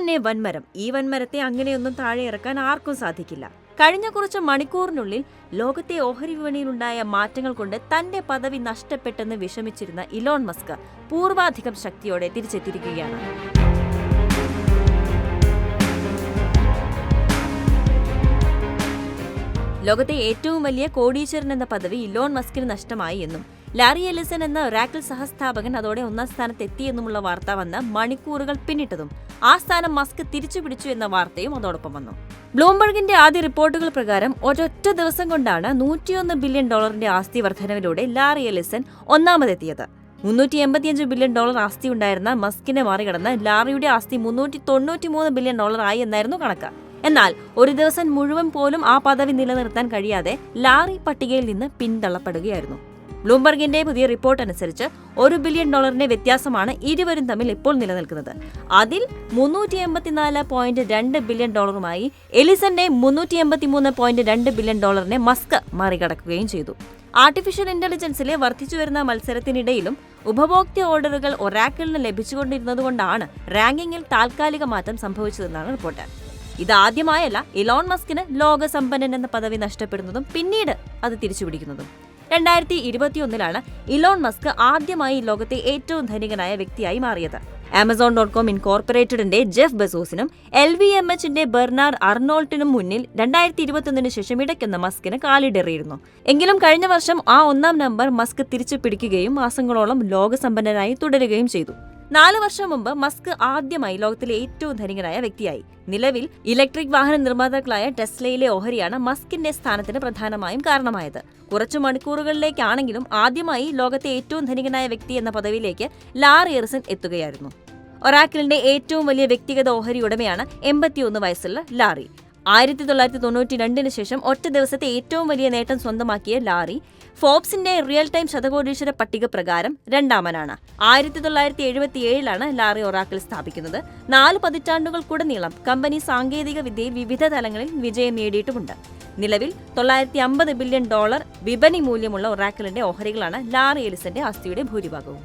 തന്നെ വൻമരം. ഈ വൻമരത്തെ അങ്ങനെയൊന്നും താഴെ ഇറക്കാൻ ആർക്കും സാധിക്കില്ല. കഴിഞ്ഞ കുറച്ച് മണിക്കൂറിനുള്ളിൽ ലോകത്തെ ഓഹരി വിപണിയിലുണ്ടായ മാറ്റങ്ങൾ കൊണ്ട് തന്റെ പദവി നഷ്ടപ്പെട്ടെന്ന് വിഷമിച്ചിരുന്ന ഇലോൺ മസ്ക് പൂർവാധികം ശക്തിയോടെ തിരിച്ചെത്തിയിരിക്കുകയാണ്. ലോകത്തെ ഏറ്റവും വലിയ കോടീശ്വരൻ എന്ന പദവി ഇലോൺ മസ്കിന് നഷ്ടമായി എന്നും ലാറി എല്ലിസൺ എന്ന ഒറാക്കിൾ സഹസ്ഥാപകൻ അതോടെ ഒന്നാം സ്ഥാനത്ത് എത്തിയെന്നുമുള്ള വാർത്ത വന്ന് മണിക്കൂറുകൾ പിന്നിട്ടതും ആ സ്ഥാനം മസ്ക് തിരിച്ചുപിടിച്ചു എന്ന വാർത്തയും അതോടൊപ്പം വന്നു. ബ്ലൂംബർഗിന്റെ ആദ്യ റിപ്പോർട്ടുകൾ പ്രകാരം ഒരൊറ്റ ദിവസം കൊണ്ടാണ് $101 ബില്യൺ ആസ്തി വർധനവിലൂടെ ലാറി എല്ലിസൺ ഒന്നാമതെത്തിയത്. $385 ബില്യൺ ആസ്തി ഉണ്ടായിരുന്ന മസ്കിനെ മറികടന്ന് ലാറിയുടെ ആസ്തി $393 ബില്യൺ ആയി എന്നായിരുന്നു കണക്ക്. എന്നാൽ ഒരു ദിവസം മുഴുവൻ പോലും ആ പദവി നിലനിർത്താൻ കഴിയാതെ ലാറി പട്ടികയിൽ നിന്ന് പിന്തള്ളപ്പെടുകയായിരുന്നു. ബ്ലൂംബർഗിന്റെ പുതിയ റിപ്പോർട്ട് അനുസരിച്ച് $1 ബില്യൺ വ്യത്യാസമാണ് ഇരുവരും തമ്മിൽ ഇപ്പോൾ നിലനിൽക്കുന്നത്. അതിൽ $384.2 ബില്യൺ എലിസന്റെ $383.2 ബില്യൺ മസ്ക് മറികടക്കുകയും ചെയ്തു. ആർട്ടിഫിഷ്യൽ ഇന്റലിജൻസിലെ വർദ്ധിച്ചുവരുന്ന മത്സരത്തിനിടയിലും ഉപഭോക്തൃ ഓർഡറുകൾ ഒറാക്കിളിന് ലഭിച്ചുകൊണ്ടിരുന്നതുകൊണ്ടാണ് റാങ്കിങ്ങിൽ താൽക്കാലിക മാറ്റം സംഭവിച്ചതെന്നാണ് റിപ്പോർട്ട്. ഇതാദ്യമായല്ല ഇലോൺ മസ്കിന് ലോകസമ്പന്നൻ എന്ന പദവി നഷ്ടപ്പെടുന്നതും പിന്നീട് അത് തിരിച്ചുപിടിക്കുന്നതും. 2021 ഇലോൺ മസ്ക് ആദ്യമായി ലോകത്തെ ഏറ്റവും ധനികനായ വ്യക്തിയായി മാറിയത്. Amazon.com ഇൻകോർപ്പറേറ്റഡിന്റെ ജെഫ് ബെസോസിനും LVMHന്റെ ബെർണാർഡ് അർണോൾട്ടിനും മുന്നിൽ 2021 ശേഷം ഇടയ്ക്കുന്ന മസ്കിന് കാലിടറിയിരുന്നു. എങ്കിലും കഴിഞ്ഞ വർഷം ആ ഒന്നാം നമ്പർ മസ്ക് തിരിച്ചു പിടിക്കുകയും മാസങ്ങളോളം ലോകസമ്പന്നനായി തുടരുകയും ചെയ്തു. 4 വർഷം മുമ്പ് മസ്ക് ആദ്യമായി ലോകത്തിലെ ഏറ്റവും ധനികനായ വ്യക്തിയായി. നിലവിൽ ഇലക്ട്രിക് വാഹന നിർമ്മാതാക്കളായ ടെസ്ലയിലെ ഓഹരിയാണ് മസ്കിന്റെ സ്ഥാനത്തിന് പ്രധാനമായും കാരണമായത്. കുറച്ചു മണിക്കൂറുകളിലേക്കാണെങ്കിലും ആദ്യമായി ലോകത്തെ ഏറ്റവും ധനികനായ വ്യക്തി എന്ന പദവിയിലേക്ക് ലാറി എല്ലിസൺ എത്തുകയായിരുന്നു. ഒറാക്കിളിന്റെ ഏറ്റവും വലിയ വ്യക്തിഗത ഓഹരി ഉടമയാണ് 81 വയസ്സുള്ള ലാറി. 1992 ശേഷം ഒറ്റ ദിവസത്തെ ഏറ്റവും വലിയ നേട്ടം സ്വന്തമാക്കിയ ലാറി ഫോബ്സിന്റെ റിയൽ ടൈം ശതകോടീശ്വര പട്ടിക പ്രകാരം രണ്ടാമനാണ്. 1977 ലാറി ഒറാക്കിൾ സ്ഥാപിക്കുന്നത്. 4 പതിറ്റാണ്ടുകൾക്കുടനീളം കമ്പനി സാങ്കേതിക വിദ്യയിൽ വിവിധ തലങ്ങളിൽ വിജയം നേടിയിട്ടുമുണ്ട്. നിലവിൽ $950 ബില്യൺ വിപണി മൂല്യമുള്ള ഒറാക്കിളിന്റെ ഓഹരികളാണ് ലാറി എല്ലിസന്റെ ആസ്തിയുടെ ഭൂരിഭാഗവും.